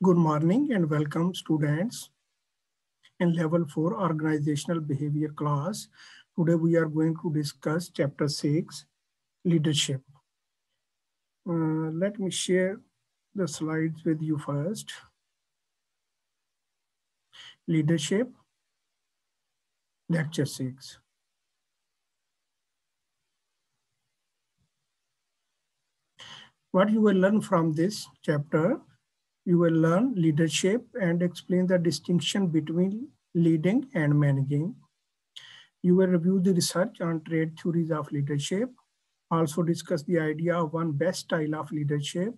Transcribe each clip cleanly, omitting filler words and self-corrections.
Good morning and welcome students in level 4 organizational behavior class. Today we are going to discuss chapter 6 leadership. Let me share the slides with you first. Leadership, lecture 6. What you will learn from this chapter, you will learn leadership and explain the distinction between leading and managing. You will review the research on trade theories of leadership, also discuss the idea of one best style of leadership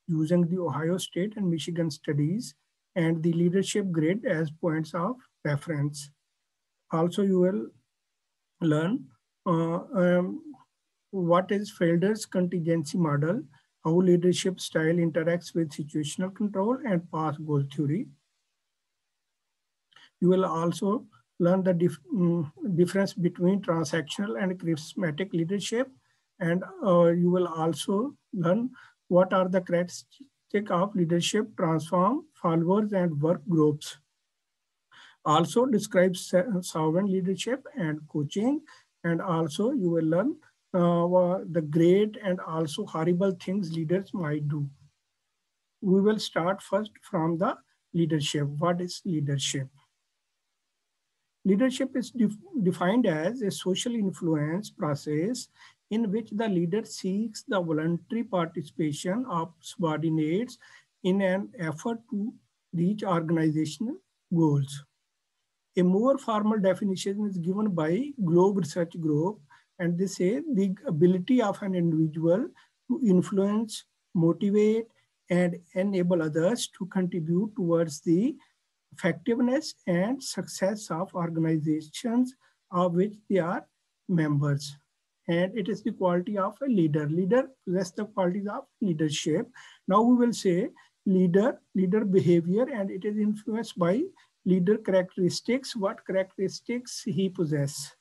using the Ohio State and Michigan studies and the leadership grid as points of reference. Also, you will learn what is Felder's contingency model, how leadership style interacts with situational control and past goal theory. You will also learn the difference between transactional and charismatic leadership, and you will also learn what are the characteristics of leadership, transform, followers, and work groups. Also describes servant leadership and coaching, and also you will learn the great and also horrible things leaders might do. We will start first from the leadership. What is leadership? Leadership is defined as a social influence process in which the leader seeks the voluntary participation of subordinates in an effort to reach organizational goals. A more formal definition is given by Globe Research Group, and they say the ability of an individual to influence, motivate, and enable others to contribute towards the effectiveness and success of organizations of which they are members. And it is the quality of a leader. Leader possesses the qualities of leadership. Now we will say leader behavior, and it is influenced by leader characteristics, what characteristics he possesses,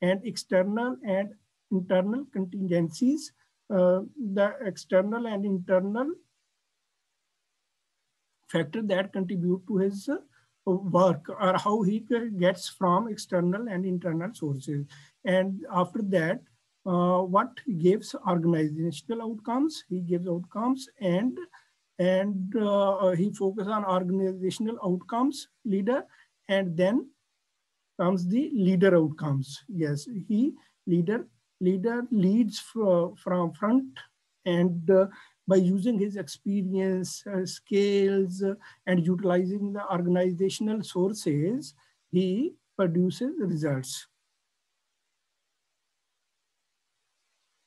and external and internal contingencies, the external and internal factor that contribute to his work, or how he gets from external and internal sources. And after that, what gives organizational outcomes? He gives outcomes, and he focuses on organizational outcomes, leader, and then comes the leader outcomes. Yes, leader leads from front, and by using his experience, skills, and utilizing the organizational sources, he produces results.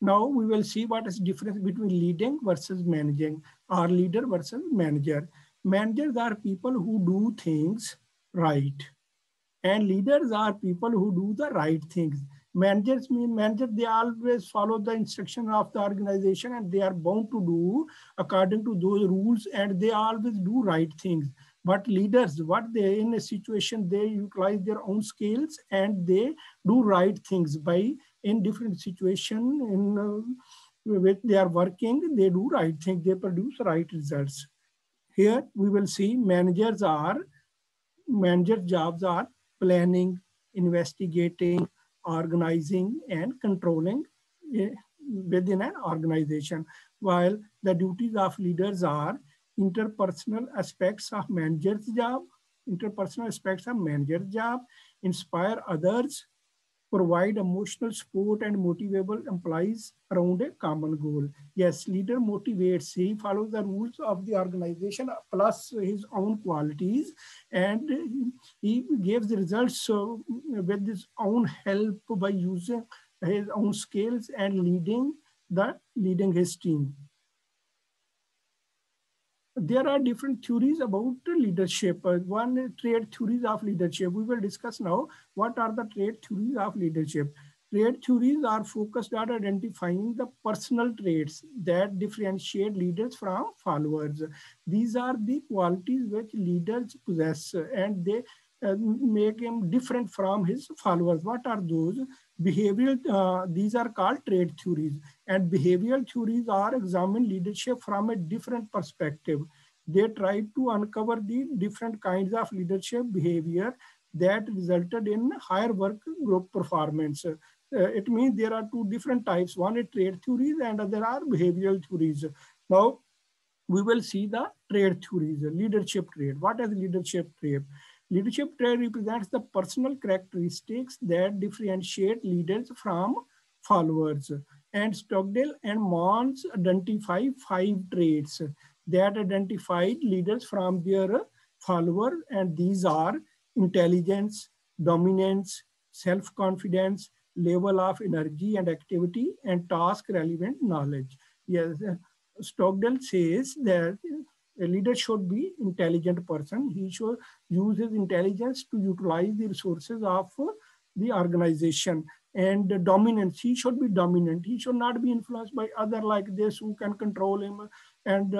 Now we will see what is the difference between leading versus managing, or leader versus manager. Managers are people who do things right, and leaders are people who do the right things. Managers, they always follow the instruction of the organization, and they are bound to do according to those rules, and they always do right things. But leaders, what they in a situation, they utilize their own skills and they do right things by in different situation in which they are working, they do right things, they produce right results. Here we will see manager jobs are planning, investigating, organizing, and controlling within an organization, while the duties of leaders are interpersonal aspects of manager's job, inspire others, provide emotional support, and motivable employees around a common goal. Yes, leader motivates, he follows the rules of the organization plus his own qualities, and he gives the results with his own help by using his own skills and leading his team. There are different theories about leadership. One, trade theories of leadership. We will discuss now what are the trade theories of leadership. Trade theories are focused on identifying the personal traits that differentiate leaders from followers. These are the qualities which leaders possess, and they make him different from his followers. What are those? Behavioral, these are called trade theories, and behavioral theories are examine leadership from a different perspective. They tried to uncover the different kinds of leadership behavior that resulted in higher work group performance. It means there are two different types. One is trait theories and other are behavioral theories. Now, we will see the trait theories, leadership trait. What is leadership trait? Leadership trait represents the personal characteristics that differentiate leaders from followers. And Stockdale and Mons identify 5 traits that identified leaders from their followers, and these are intelligence, dominance, self-confidence, level of energy and activity, and task-relevant knowledge. Yes, Stockdale says that a leader should be intelligent person. He should use his intelligence to utilize the resources of the organization. And dominance, he should be dominant. He should not be influenced by other like this who can control him, and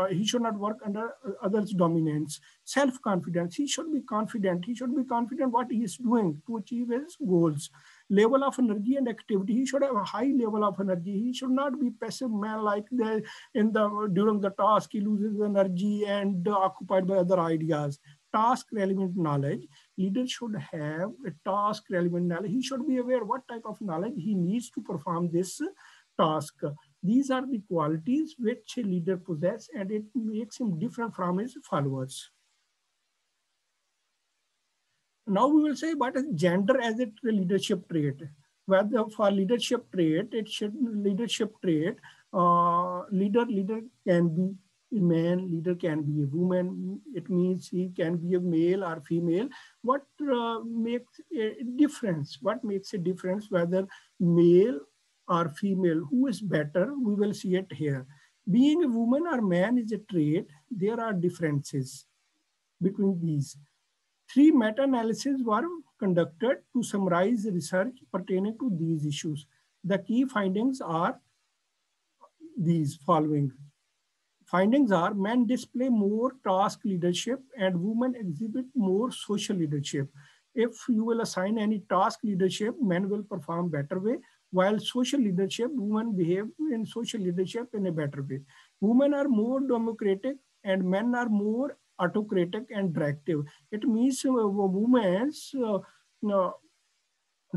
he should not work under others' dominance. Self-confidence, he should be confident. He should be confident what he is doing to achieve his goals. Level of energy and activity, he should have a high level of energy. He should not be passive man like during the task he loses energy and occupied by other ideas. Task relevant knowledge, leader should have a task relevant knowledge. He should be aware what type of knowledge he needs to perform this task. These are the qualities which a leader possesses, and it makes him different from his followers. Now we will say what is gender as a leadership trait. Whether for leadership trait, it should leadership trait. Leader can be a man, leader can be a woman. It means he can be a male or female. What makes a difference? What makes a difference whether male or female? Who is better? We will see it here. Being a woman or man is a trait. There are differences between these. 3 meta-analyses were conducted to summarize research pertaining to these issues. The key findings are these following. Findings are men display more task leadership and women exhibit more social leadership. If you will assign any task leadership, men will perform better way, while social leadership, women behave in social leadership in a better way. Women are more democratic and men are more autocratic and directive. It means women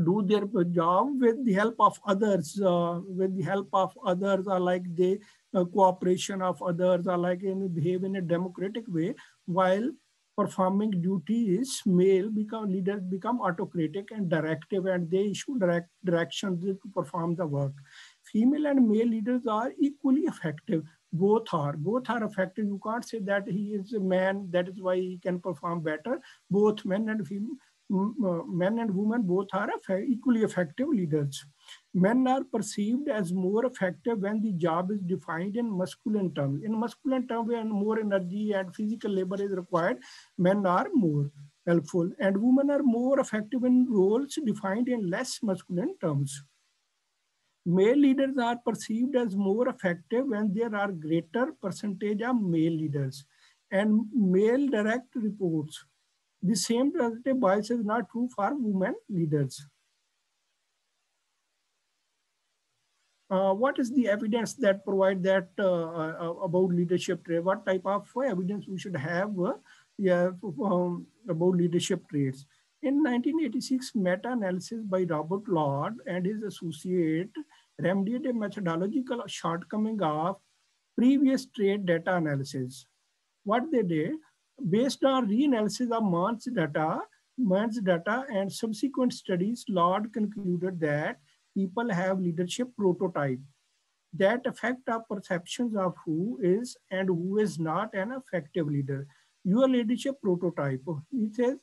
do their job with the help of others, or like the cooperation of others, or like behave in a democratic way, while performing duties, leaders become autocratic and directive, and they issue directions to perform the work. Female and male leaders are equally effective. Both are effective. You can't say that he is a man, that is why he can perform better. Both men and women both are equally effective leaders. Men are perceived as more effective when the job is defined in masculine terms. In masculine terms, when more energy and physical labor is required, men are more helpful, and women are more effective in roles defined in less masculine terms. Male leaders are perceived as more effective when there are greater percentage of male leaders and male direct reports. The same transitive bias is not true for women leaders. What is the evidence that provide that about leadership trait? What type of evidence we should have about leadership traits? In 1986, meta-analysis by Robert Lord and his associate remedied a methodological shortcoming of previous trait data analysis. What they did, based on reanalysis of Mons data and subsequent studies, Lord concluded that people have leadership prototype that affect our perceptions of who is and who is not an effective leader. Your leadership prototype, he says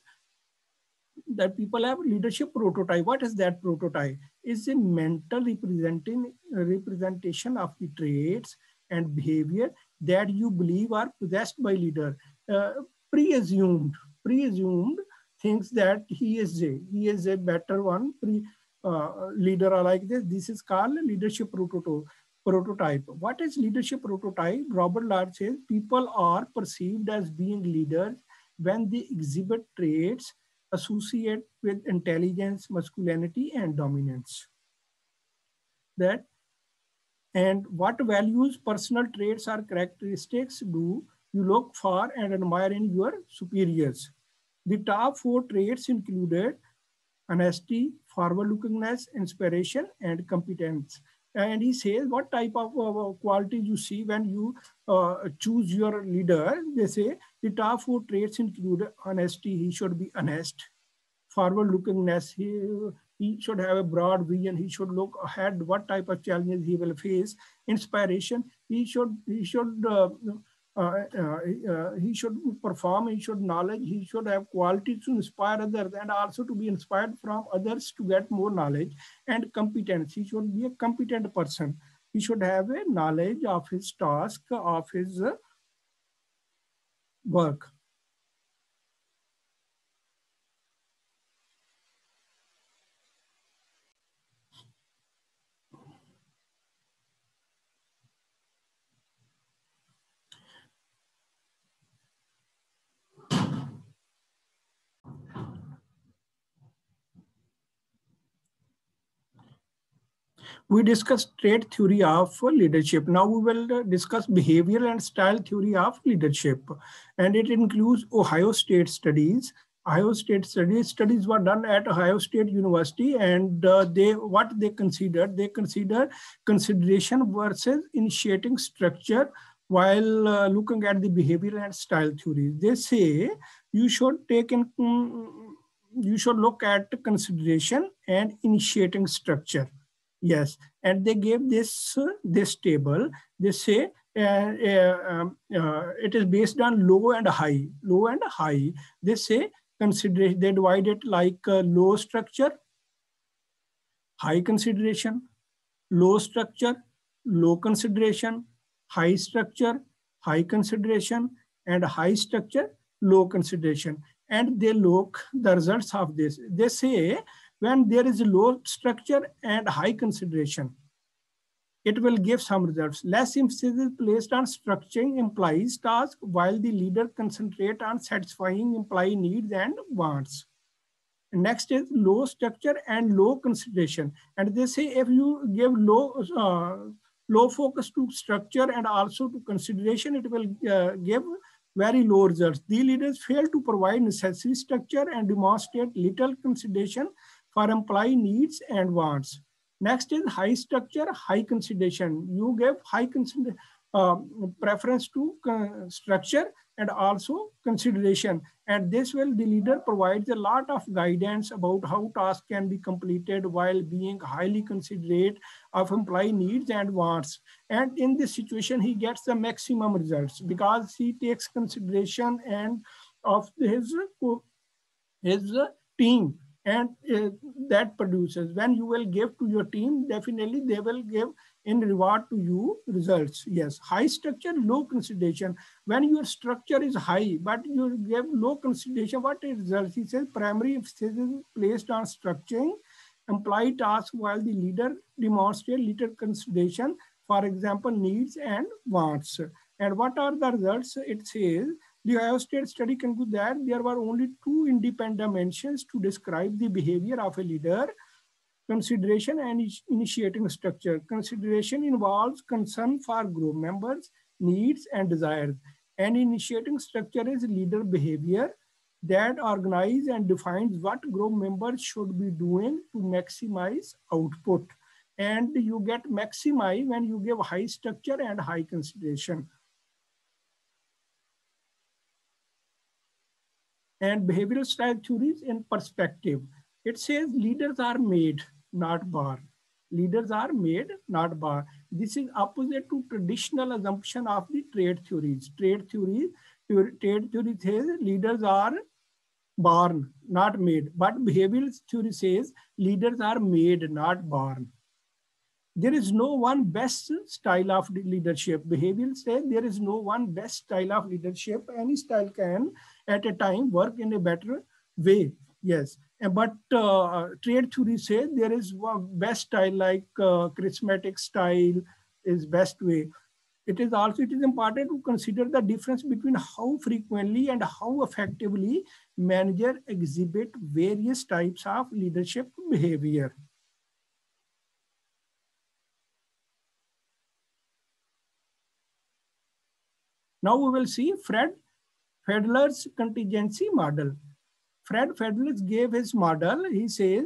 that people have leadership prototype. What is that prototype? It's a mental representation of the traits and behavior that you believe are possessed by leader. Preassumed thinks that he is a better one. Leader are like this. This is called leadership prototype. What is leadership prototype? Robert Lord says people are perceived as being leaders when they exhibit traits associated with intelligence, masculinity, and dominance. And what values, personal traits, or characteristics do you look for and admire in your superiors. The top 4 traits included honesty, forward-lookingness, inspiration, and competence. And he says what type of qualities you see when you choose your leader. They say the top 4 traits include honesty. He should be honest. Forward-lookingness. He should have a broad vision. He should look ahead what type of challenges he will face. Inspiration. He should perform, he should knowledge, he should have qualities to inspire others and also to be inspired from others to get more knowledge. And competence, he should be a competent person. He should have a knowledge of his task, of his work. We discussed trait theory of leadership. Now we will discuss behavioral and style theory of leadership. And it includes Ohio State studies. Ohio State studies were done at Ohio State University, and what they consider consideration versus initiating structure while looking at the behavioral and style theories. They say you should you should look at consideration and initiating structure. Yes, and they gave this table. They say it is based on low and high. Low and high. They say consideration. They divide it like low structure, high consideration, low structure, low consideration, high structure, high consideration, and high structure, low consideration. And they look the results of this. They say when there is a low structure and high consideration, it will give some results. Less emphasis is placed on structuring employees' tasks while the leader concentrate on satisfying employee needs and wants. Next is low structure and low consideration. And they say if you give low focus to structure and also to consideration, it will give very low results. The leaders fail to provide necessary structure and demonstrate little consideration for employee needs and wants. Next is high structure, high consideration. You give high preference to structure and also consideration. And this will, the leader provides a lot of guidance about how tasks can be completed while being highly considerate of employee needs and wants. And in this situation, he gets the maximum results because he takes consideration and of his team. And that produces, when you will give to your team, definitely they will give in reward to you results. Yes, high structure, low consideration. When your structure is high, but you give low consideration, what is results? He says primary emphasis is placed on structuring employee tasks while the leader demonstrates little consideration, for example, needs and wants. And what are the results? It says, the Ohio State study concludes that there were only 2 independent dimensions to describe the behavior of a leader: consideration and initiating structure. Consideration involves concern for group members' needs and desires. And initiating structure is leader behavior that organizes and defines what group members should be doing to maximize output. And you get maximize when you give high structure and high consideration. And behavioral style theories in perspective. It says leaders are made, not born. Leaders are made, not born. This is opposite to traditional assumption of the trait theories. Trait theory says leaders are born, not made. But behavioral theory says leaders are made, not born. There is no one best style of leadership. Behavioral says there is no one best style of leadership. Any style can at a time work in a better way. Yes, but trait theory says there is one best style, like charismatic style is best way. It is important to consider the difference between how frequently and how effectively manager exhibit various types of leadership behavior. Now we will see Fred Fedler's contingency model. Fred Fedler gave his model. He says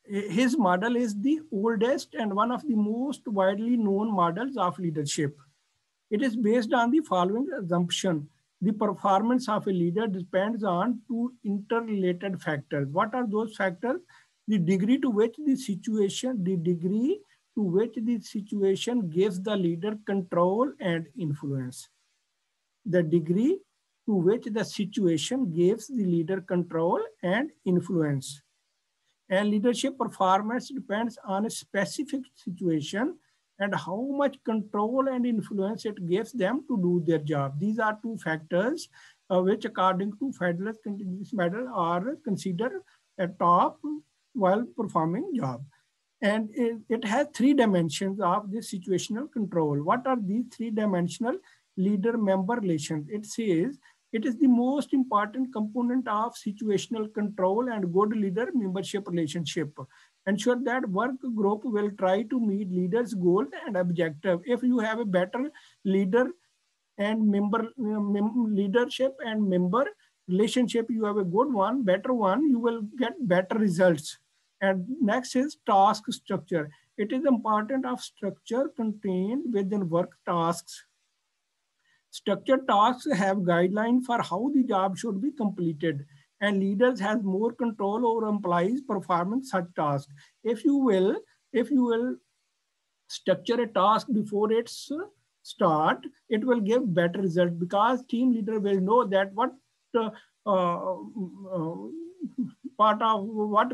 his model is the oldest and one of the most widely known models of leadership. It is based on the following assumption. The performance of a leader depends on two interrelated factors. What are those factors? The degree to which the situation gives the leader control and influence. The degree to which the situation gives the leader control and influence. And leadership performance depends on a specific situation and how much control and influence it gives them to do their job. These are two factors which, according to Fedler's contingency model, are considered a top while performing job. And it has three dimensions of this situational control. What are these three-dimensional leader-member relations? It says it is the most important component of situational control and good leader-membership relationship. Ensure that work group will try to meet leaders' goals and objective. If you have a better leader and member leadership and member relationship, you have a good one, better one, you will get better results. And next is task structure. It is important of structure contained within work tasks. Structured tasks have guidelines for how the job should be completed, and leaders have more control over employees performing such tasks. If you will structure a task before its start, it will give better result because team leader will know that what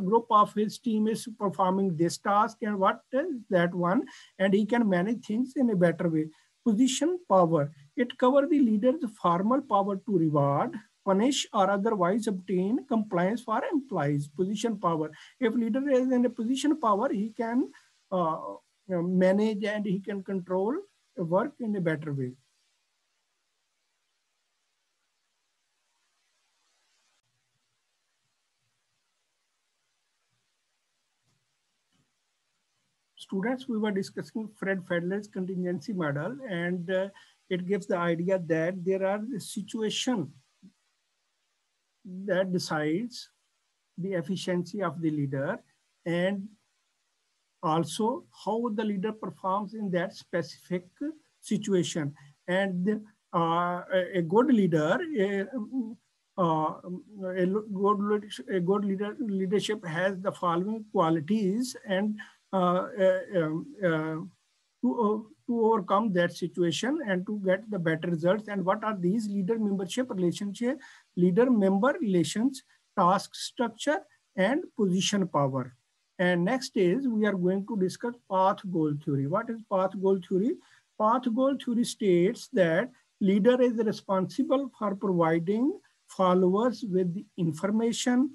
group of his team is performing this task and what is that one, and he can manage things in a better way. Position power. It covers the leader's formal power to reward, punish, or otherwise obtain compliance for employees. Position power. If leader is in a position power, he can manage and he can control work in a better way. Students, we were discussing Fred Fedler's contingency model, and it gives the idea that there are situations that decides the efficiency of the leader and also how the leader performs in that specific situation. And a good leader, leadership has the following qualities, and to overcome that situation and to get the better results. And what are these? Leader-membership relationship, leader-member relations, task structure, and position power. And next is we are going to discuss path goal theory. What is path goal theory? Path goal theory states that leader is responsible for providing followers with the information,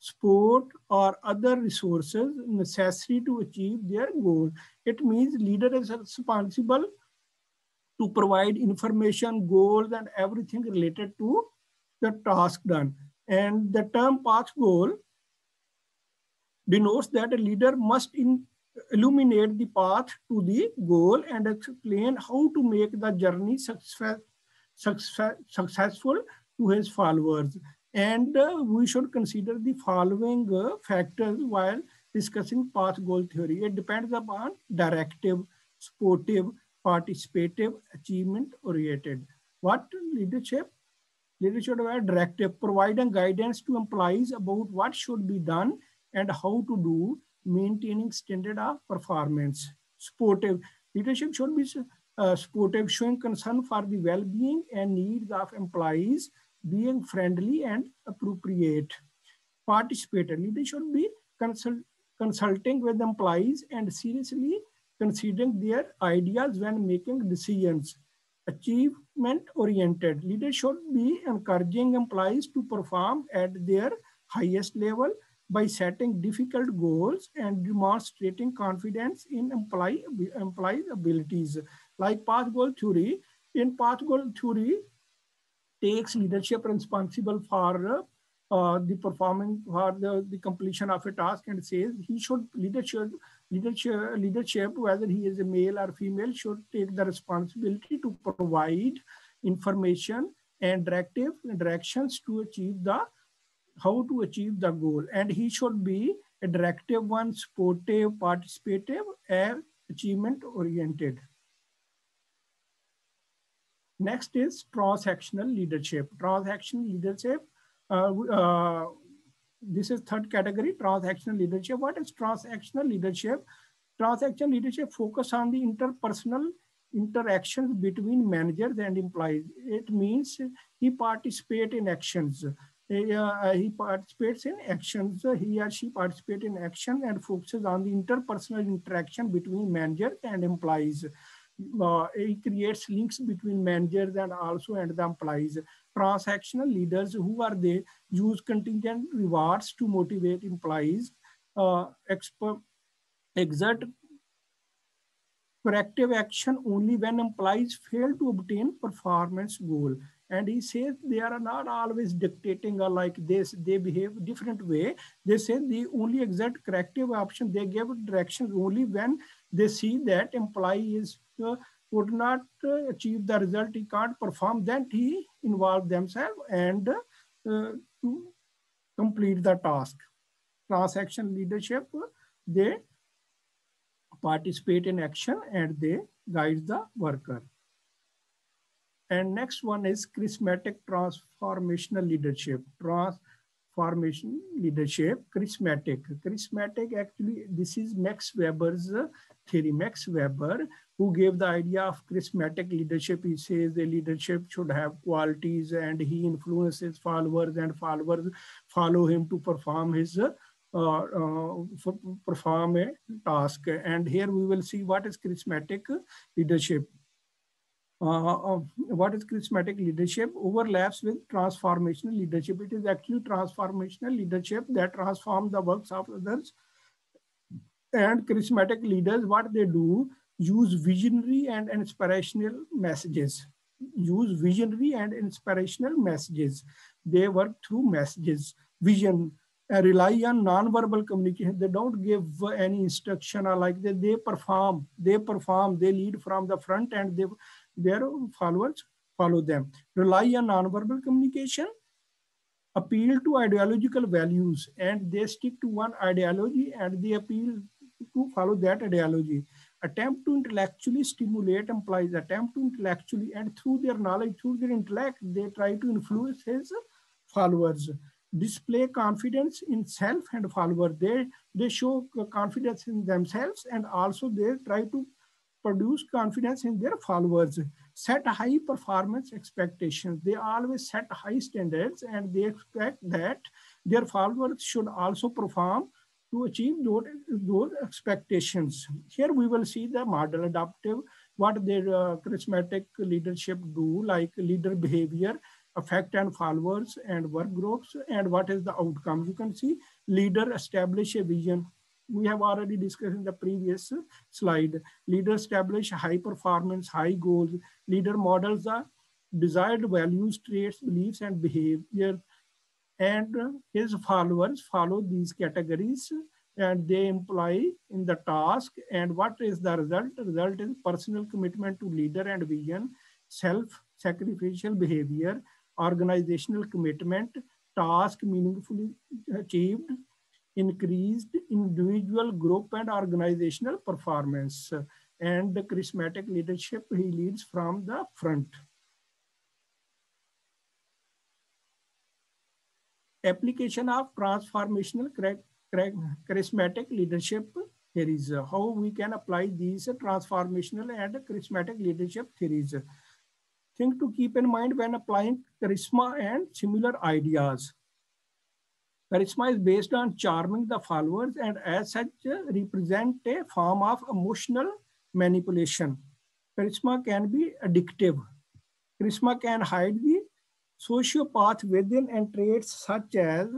support, or other resources necessary to achieve their goal. It means leader is responsible to provide information, goals, and everything related to the task done. And the term path goal denotes that a leader must illuminate the path to the goal and explain how to make the journey successful to his followers. And we should consider the following factors while discussing path goal theory. It depends upon directive, supportive, participative, achievement oriented. What leadership? Leadership should directive, providing guidance to employees about what should be done and how to do, maintaining standard of performance. Supportive. Leadership should be supportive, showing concern for the well-being and needs of employees, being friendly and appropriate. Participator. Leader should be consulting with employees and seriously considering their ideas when making decisions. Achievement oriented. Leader should be encouraging employees to perform at their highest level by setting difficult goals and demonstrating confidence in employee abilities. Like path goal theory, in path goal theory, takes leadership responsible for the performing for the completion of a task, and says he should leadership, whether he is a male or female, should take the responsibility to provide information and directions to achieve the how to achieve the goal. And he should be a directive one, supportive, participative, and achievement oriented. Next is transactional leadership. Transactional leadership, this is third category, transactional leadership. What is transactional leadership? Transactional leadership focus on the interpersonal interactions between managers and employees. It means he participates in actions. He participates in actions. He or she participates in action and focuses on the interpersonal interaction between managers and employees. He creates links between managers and also and the employees. Transactional leaders, who are they? Use contingent rewards to motivate employees. Exert corrective action only when employees fail to obtain performance goal. And he says they are not always dictating or like this, they behave different way. They say they only exert corrective option, they give directions only when they see that employee is would not achieve the result, he can't perform, then he involve themselves and to complete the task. Transaction leadership, they participate in action and they guide the worker. And next one is charismatic transformational leadership. Transformation leadership, charismatic. Charismatic, actually, this is Max Weber's theory. Max Weber, who gave the idea of charismatic leadership, he says the leadership should have qualities and he influences followers and followers follow him to perform his perform a task. And here we will see what is charismatic leadership. What is charismatic leadership? Overlaps with transformational leadership. It is actually transformational leadership that transforms the works of others. And charismatic leaders, what they do, use visionary and inspirational messages. Use visionary and inspirational messages. They work through messages, vision, rely on non-verbal communication. They don't give any instruction or like that. They perform, they lead from the front and their followers follow them. Rely on non-verbal communication, appeal to ideological values, and they stick to one ideology and they appeal to follow that ideology. Attempt to intellectually stimulate employees, attempt to intellectually, and through their knowledge, through their intellect, they try to influence his followers. Display confidence in self and follower. They show confidence in themselves and also they try to produce confidence in their followers. Set high performance expectations. They always set high standards and they expect that their followers should also perform to achieve those expectations. Here we will see the model adaptive, what their charismatic leadership do, like leader behavior, affect and followers and work groups, and what is the outcome. You can see leader establish a vision. We have already discussed in the previous slide. Leader establish high performance, high goals. Leader models the desired values, traits, beliefs, and behavior. And his followers follow these categories and they employ in the task. And what is the result? The result is personal commitment to leader and vision, self-sacrificial behavior, organizational commitment, task meaningfully achieved, increased individual, group, and organizational performance. And the charismatic leadership, he leads from the front. Application of transformational charismatic leadership theories. How we can apply these transformational and charismatic leadership theories. Thing to keep in mind when applying charisma and similar ideas. Charisma is based on charming the followers and as such represent a form of emotional manipulation. Charisma can be addictive. Charisma can hide the sociopath within and traits such as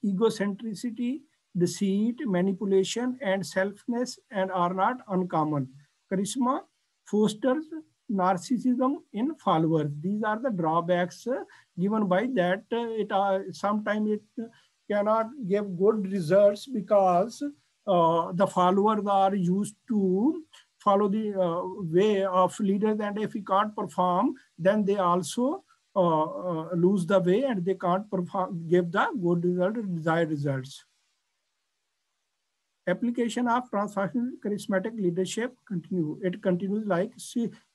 egocentricity, deceit, manipulation, and selfness and are not uncommon. Charisma fosters narcissism in followers. These are the drawbacks given by that. Sometimes it cannot give good results because the followers are used to follow the way of leaders, and if he can't perform, then they also lose the way and they can't perform, give the good result, desired results. Application of transformational charismatic leadership continue. It continues like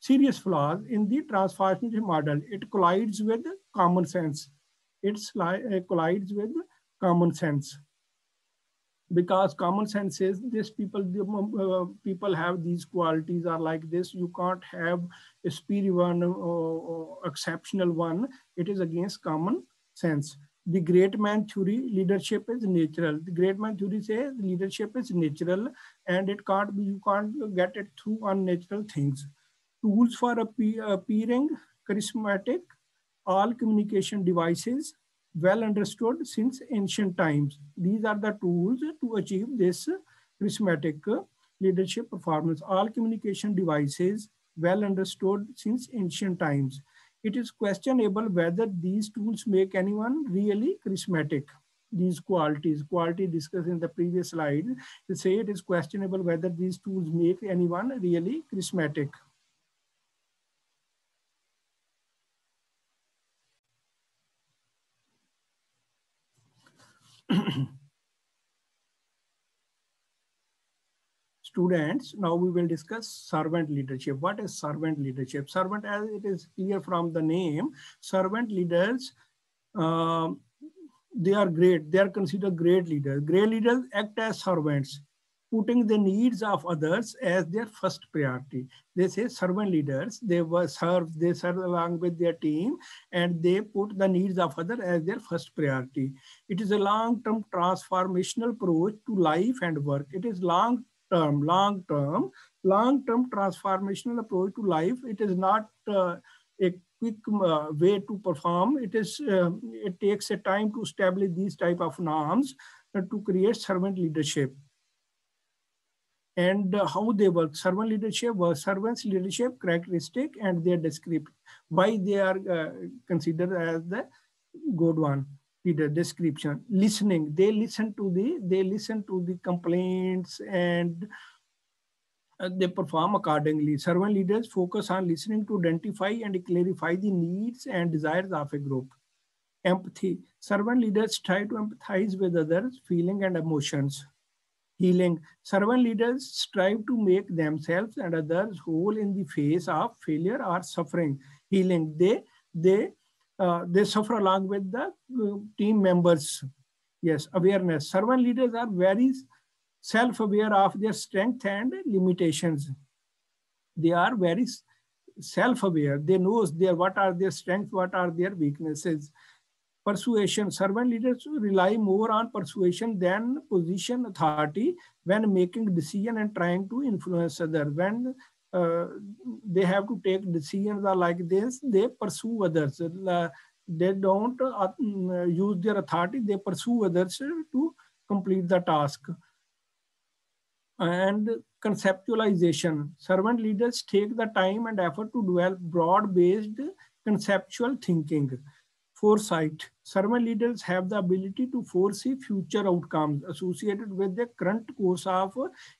serious flaws in the transformational model. It collides with common sense. It collides with common sense. Because common sense says this people have these qualities are like this. You can't have a superior one or exceptional one. It is against common sense. The great man theory, leadership is natural. The great man theory says leadership is natural and it can't be, you can't get it through unnatural things. Tools for appearing charismatic, all communication devices, well understood since ancient times. These are the tools to achieve this charismatic leadership performance. All communication devices, well understood since ancient times. It is questionable whether these tools make anyone really charismatic. These quality discussed in the previous slide, they say it is questionable whether these tools make anyone really charismatic. Students, now we will discuss servant leadership. What is servant leadership? Servant, as it is clear from the name, servant leaders, they are great. They are considered great leaders. Great leaders act as servants, putting the needs of others as their first priority. They say servant leaders, they serve along with their team and they put the needs of others as their first priority. It is a long-term transformational approach to life and work. It is long-term transformational approach to life. It is not a quick way to perform. It takes a time to establish these type of norms to create servant leadership. And how they work. Servant leadership was servants leadership characteristic and their description. Why they are considered as the good one. Leader description. Listening. They listen to the complaints and they perform accordingly. Servant leaders focus on listening to identify and clarify the needs and desires of a group. Empathy. Servant leaders try to empathize with others' feelings and emotions. Healing. Servant leaders strive to make themselves and others whole in the face of failure or suffering. Healing. They suffer along with the team members. Yes, awareness. Servant leaders are very self-aware of their strengths and limitations. They are very self-aware. They know what are their strengths, what are their weaknesses. Persuasion. Servant leaders rely more on persuasion than position authority when making decision and trying to influence others. When they have to take decisions like this, they pursue others. They don't use their authority, they pursue others to complete the task. And conceptualization. Servant leaders take the time and effort to develop broad-based conceptual thinking. Foresight. Servant leaders have the ability to foresee future outcomes associated with the current course of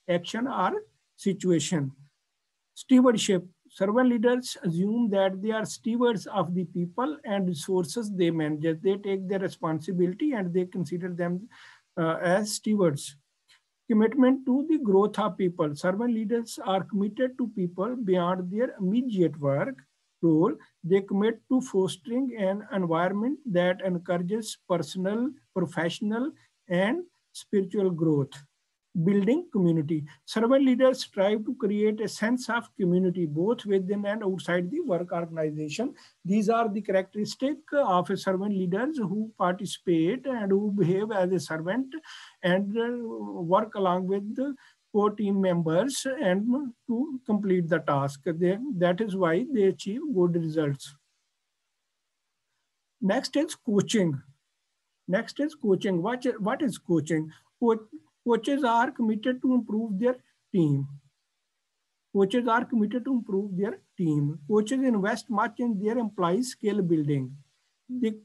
action or situation. Stewardship. Servant leaders assume that they are stewards of the people and resources they manage. They take their responsibility and they consider them as stewards. Commitment to the growth of people. Servant leaders are committed to people beyond their immediate work role. They commit to fostering an environment that encourages personal, professional, and spiritual growth. Building community. Servant leaders strive to create a sense of community both within and outside the work organization. These are the characteristics of a servant leaders who participate and who behave as a servant and work along with the core team members and to complete the task. That is why they achieve good results. Next is coaching. What is coaching? Coaches are committed to improve their team. Coaches are committed to improve their team. Coaches invest much in their employees' skill building. The,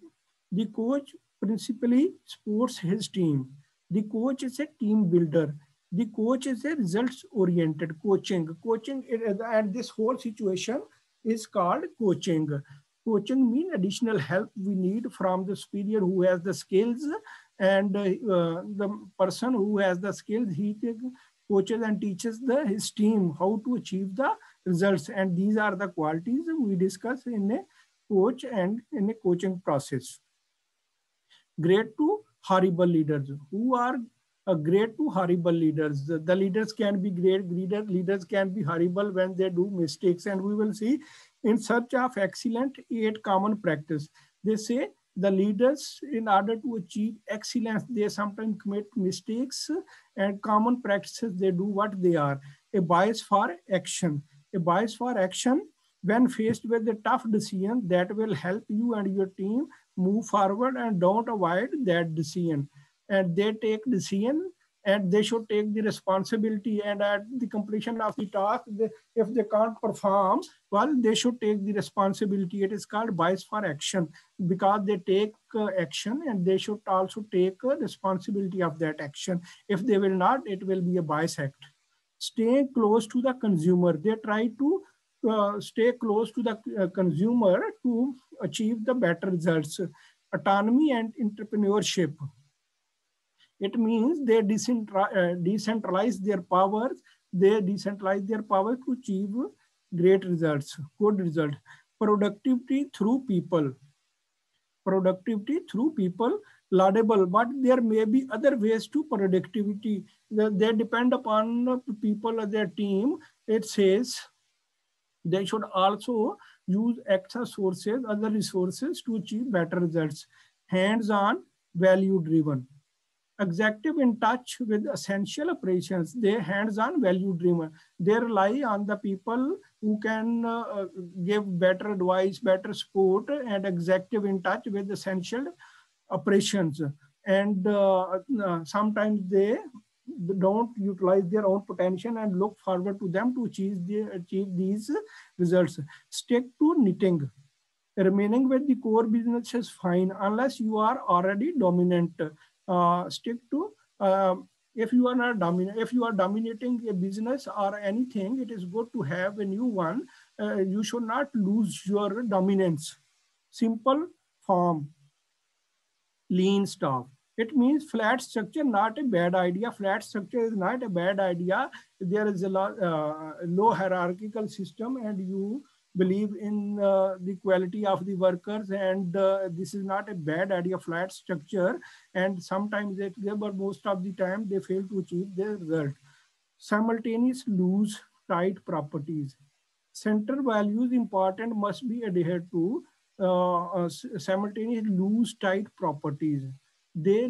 the coach principally supports his team. The coach is a team builder. The coach is a results-oriented coaching. Coaching and this whole situation is called coaching. Coaching means additional help we need from the superior who has the skills, and the person who has the skills, he coaches and teaches his team how to achieve the results. And these are the qualities we discuss in a coach and in a coaching process. Great to horrible leaders. Who are great to horrible leaders? The leaders can be great, leaders can be horrible when they do mistakes. And we will see in search of excellent 8 common practice. They say the leaders, in order to achieve excellence, they sometimes commit mistakes, and common practices, they do what they are. A bias for action. A bias for action when faced with a tough decision that will help you and your team move forward, and don't avoid that decision. And they take decision, and they should take the responsibility, and at the completion of the task, if they can't perform well, they should take the responsibility. It is called bias for action, because they take action, and they should also take responsibility of that action. If they will not, it will be a bias act. Stay close to the consumer. They try to stay close to the consumer to achieve the better results. Autonomy and entrepreneurship. It means they decentralize their powers. They decentralize their power to achieve great results, good results. Productivity through people. Productivity through people, laudable, but there may be other ways to productivity. They depend upon people, their team. It says they should also use extra sources, other resources to achieve better results. Hands-on, value-driven. Executive in touch with essential operations. They hands-on, value-driven. They rely on the people who can give better advice, better support, and executive in touch with essential operations. And sometimes they don't utilize their own potential and look forward to them to achieve these results. Stick to knitting. Remaining with the core business is fine unless you are already dominant. Stick to if you are not dominant, if you are dominating a business or anything, it is good to have a new one. You should not lose your dominance. Simple form, lean staff. It means flat structure, not a bad idea. Flat structure is not a bad idea. There is a low hierarchical system, and you believe in the quality of the workers, and this is not a bad idea, flat structure. And sometimes but most of the time they fail to achieve their result. Simultaneous loose tight properties. Center values important must be adhered to. Simultaneous loose tight properties. They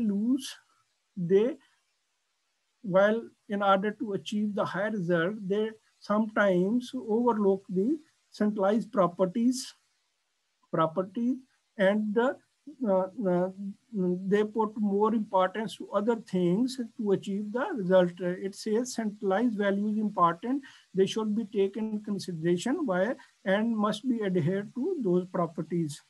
while in order to achieve the higher result, they sometimes overlook the centralized properties, and they put more importance to other things to achieve the result. It says centralized value is important. They should be taken in consideration by and must be adhered to those properties.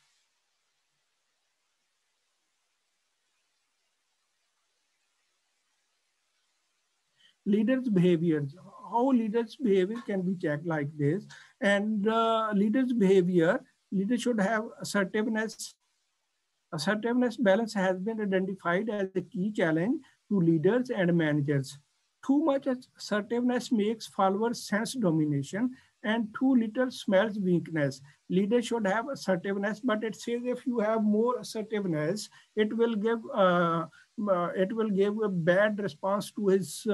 Leaders' behaviors. How leaders' behavior can be checked like this. And leaders' behavior, leaders should have assertiveness. Assertiveness balance has been identified as a key challenge to leaders and managers. Too much assertiveness makes followers sense domination, and too little smells weakness. Leaders should have assertiveness, but it says if you have more assertiveness, it will give a bad response to his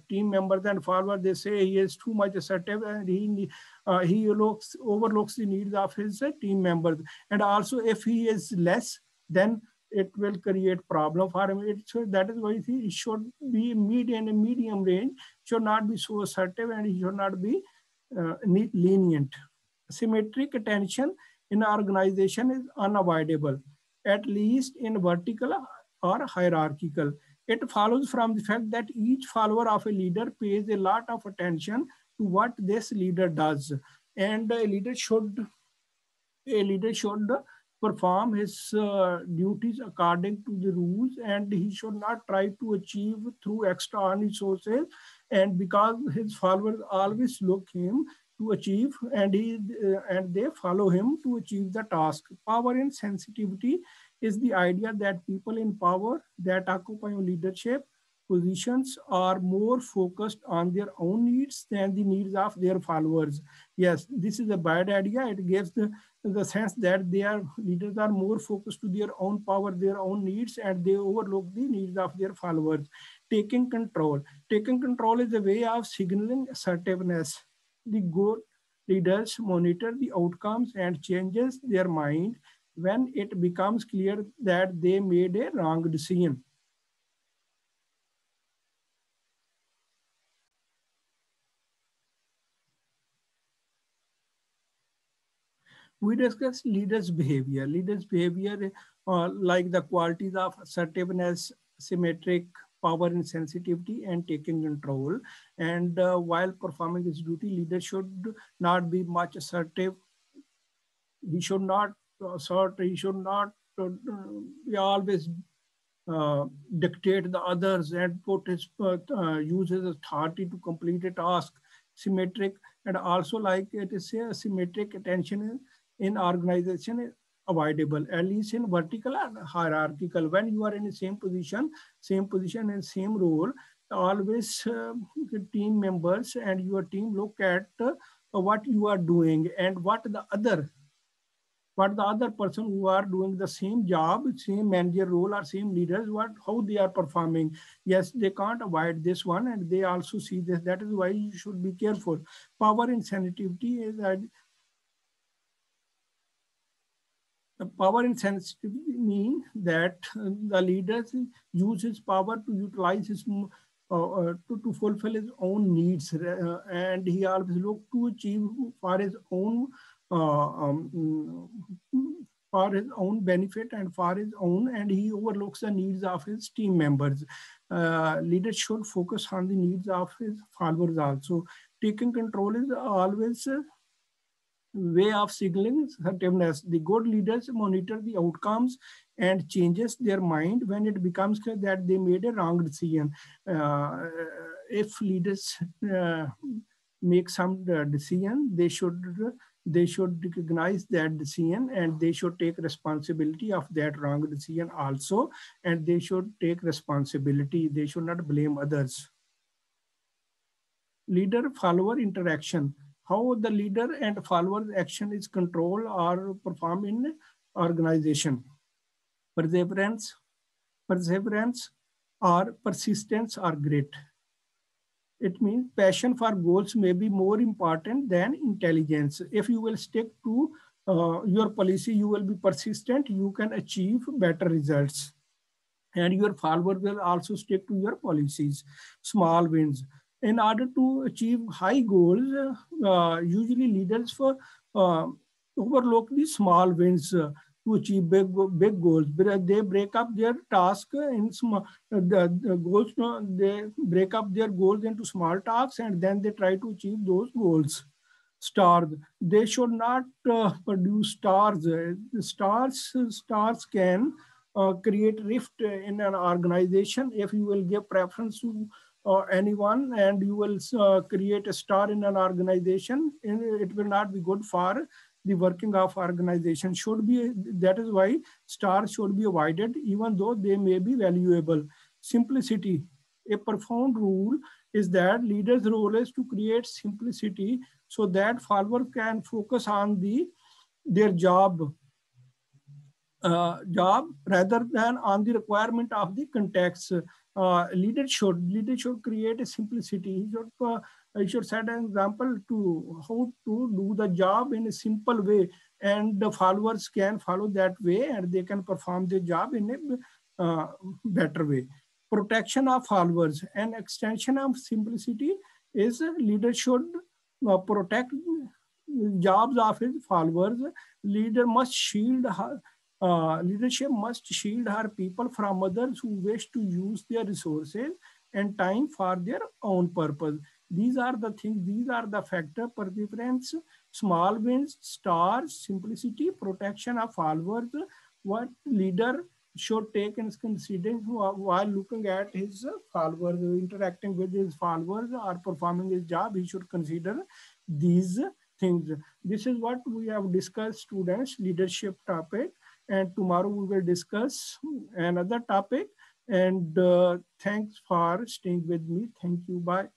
team members and followers. They say he is too much assertive, and he overlooks the needs of his team members. And also, if he is less, then it will create problem for him. That is why he should be medium range, should not be so assertive, and he should not be lenient. Symmetric attention in organization is unavoidable, at least in vertical or hierarchical. It follows from the fact that each follower of a leader pays a lot of attention to what this leader does. And a leader should perform his duties according to the rules, and he should not try to achieve through extra resources, and because his followers always look him to achieve, and they follow him to achieve the task. Power and sensitivity is the idea that people in power that occupy leadership positions are more focused on their own needs than the needs of their followers. Yes, this is a bad idea. It gives the sense that their leaders are more focused to their own power, their own needs, and they overlook the needs of their followers. Taking control. Taking control is a way of signaling assertiveness. The good leaders monitor the outcomes and changes their mind when it becomes clear that they made a wrong decision. We discuss leaders' behavior. Leaders' behavior, like the qualities of assertiveness, symmetric, power and sensitivity, and taking control. And while performing his duty, leader should not be much assertive. He should not assert. He should not always dictate the others and use his authority to complete a task. Symmetric, and also like it is a symmetric attention in organization is avoidable, at least in vertical and hierarchical. When you are in the same position and same role, always team members and your team look at what you are doing and what the other person who are doing the same job, same manager role or same leaders, how they are performing. Yes, they can't avoid this one, and they also see this. That is why you should be careful. Power and sensitivity is that power and sensitivity mean that the leaders use his power to utilize his to fulfill his own needs, and he always look to achieve for his own uh, um, for his own benefit and for his own, and he overlooks the needs of his team members. Leaders should focus on the needs of his followers also. Taking control is always way of signaling assertiveness. The good leaders monitor the outcomes and changes their mind when it becomes clear that they made a wrong decision. If leaders make some decision, they should recognize that decision, and they should take responsibility of that wrong decision also, and they should take responsibility. They should not blame others. Leader follower interaction. How the leader and follower's action is controlled or performed in organization. Perseverance, perseverance or persistence are great. It means passion for goals may be more important than intelligence. If you will stick to your policy, you will be persistent, you can achieve better results. And your follower will also stick to your policies. Small wins. In order to achieve high goals, usually leaders for uh, overlook the small wins to achieve big goals. They break up their task in small the goals. They break up their goals into small tasks, and then they try to achieve those goals. Stars. They should not produce stars. Stars can create rift in an organization if you will give preference to anyone, and you will create a star in an organization, and it will not be good for the working of organization. Should be, that is why stars should be avoided even though they may be valuable. Simplicity. A profound rule is that leaders' role is to create simplicity so that followers can focus on their job rather than on the requirement of the context. Leader should create a simplicity. He should set an example to how to do the job in a simple way, and the followers can follow that way, and they can perform their job in a better way. Protection of followers. An extension of simplicity is leader should protect jobs of his followers. Leader must shield her, Leadership must shield her people from others who wish to use their resources and time for their own purpose. These are the things, these are the factor: preference, small wins, stars, simplicity, protection of followers. What leader should take in consideration while looking at his followers, interacting with his followers or performing his job, he should consider these things. This is what we have discussed, students, leadership topic. And tomorrow we will discuss another topic. And thanks for staying with me. Thank you. Bye.